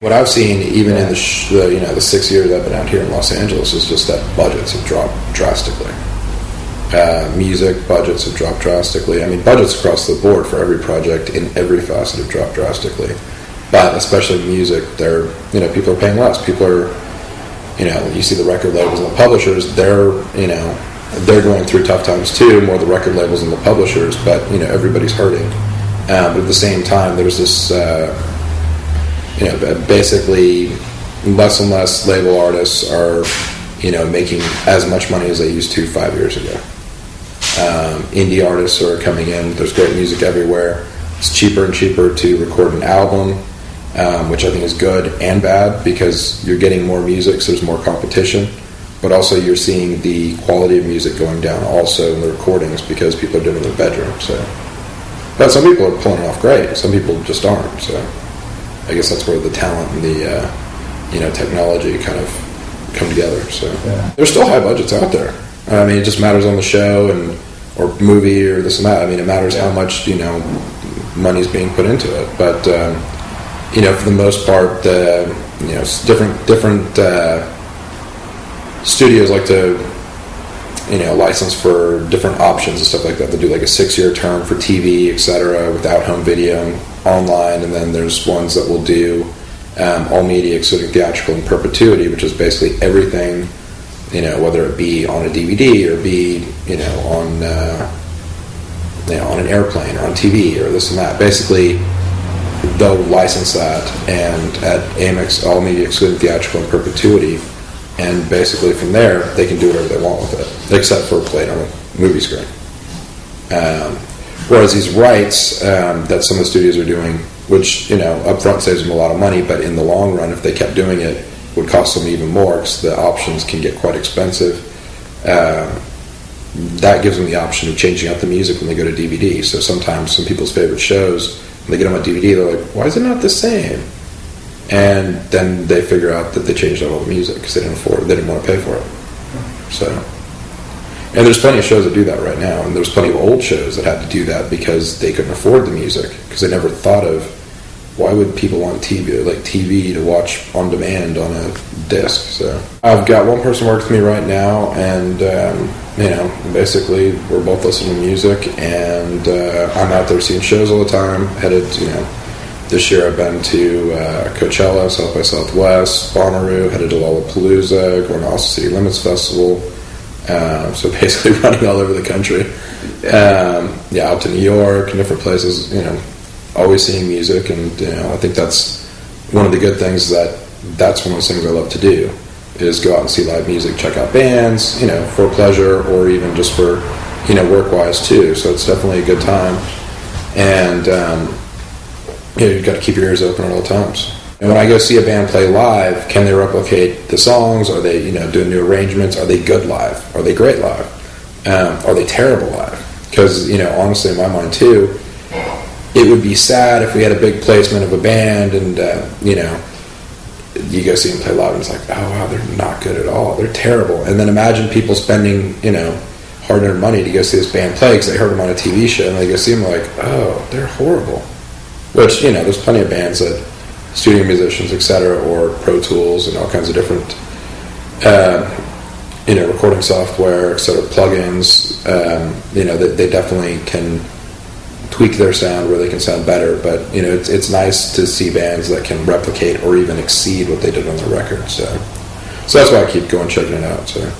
What I've seen, even in the 6 years I've been out here in Los Angeles, is just that budgets have dropped drastically. Music budgets have dropped drastically. I mean, budgets across the board for every project in every facet have dropped drastically. But especially music, people are paying less. People are, you see the record labels and the publishers, they're going through tough times too, more the record labels and the publishers, but, everybody's hurting. But at the same time, there's this, basically less and less label artists are, making as much money as they used to 5 years ago. Indie artists are coming in. There's great music everywhere. It's cheaper and cheaper to record an album, which I think is good and bad because you're getting more music, so there's more competition. But also you're seeing the quality of music going down also in the recordings because people are doing it in their bedroom. So, but some people are pulling it off great. Some people just aren't. So I guess that's where the talent and the technology kind of come together. So there's still high budgets out there. I mean, it just matters on the show or movie or this and that. I mean, it matters how much money's being put into it. But for the most part, different studios like to license for different options and stuff like that. They'll do like a 6-year term for TV, etc., without home video online, and then there's ones that will do all media excluding theatrical in perpetuity, which is basically everything, whether it be on a DVD or be on an airplane or on TV or this and that. Basically, they'll license that and at Amex, all media excluding theatrical in perpetuity, and basically from there they can do whatever they want with it, except for play it on a movie screen. Whereas these rights that some of the studios are doing, which up front saves them a lot of money, but in the long run, if they kept doing it, would cost them even more because the options can get quite expensive. That gives them the option of changing out the music when they go to DVD. So sometimes some people's favorite shows, when they get them on DVD, they're like, why is it not the same? And then they figure out that they changed out all the music because they didn't want to pay for it. So, and there's plenty of shows that do that right now, and there's plenty of old shows that had to do that because they couldn't afford the music because they never thought of why would people want TV to watch on demand on a disc. So I've got one person working with me right now, and basically we're both listening to music, and I'm out there seeing shows all the time. Headed, this year I've been to Coachella, South by Southwest, Bonnaroo, headed to Lollapalooza, going to Austin City Limits Festival. So basically running all over the country. Out to New York and different places, always seeing music, and I think that's one of the good things. That's one of those things I love to do, is go out and see live music, check out bands, for pleasure or even just for, work-wise too. So it's definitely a good time, and you've got to keep your ears open at all times. And when I go see a band play live, can they replicate the songs? Are they, doing new arrangements? Are they good live? Are they great live? Are they terrible live? Because, honestly, in my mind too, it would be sad if we had a big placement of a band and, you go see them play live and it's like, oh wow, they're not good at all. They're terrible. And then imagine people spending, hard-earned money to go see this band play because they heard them on a TV show, and they go see them like, oh, they're horrible. Which, there's plenty of bands that studio musicians, etc., or Pro Tools and all kinds of different, recording software, etc., plugins. They definitely can tweak their sound where they can sound better. But it's nice to see bands that can replicate or even exceed what they did on their record. So that's why I keep going checking it out. So.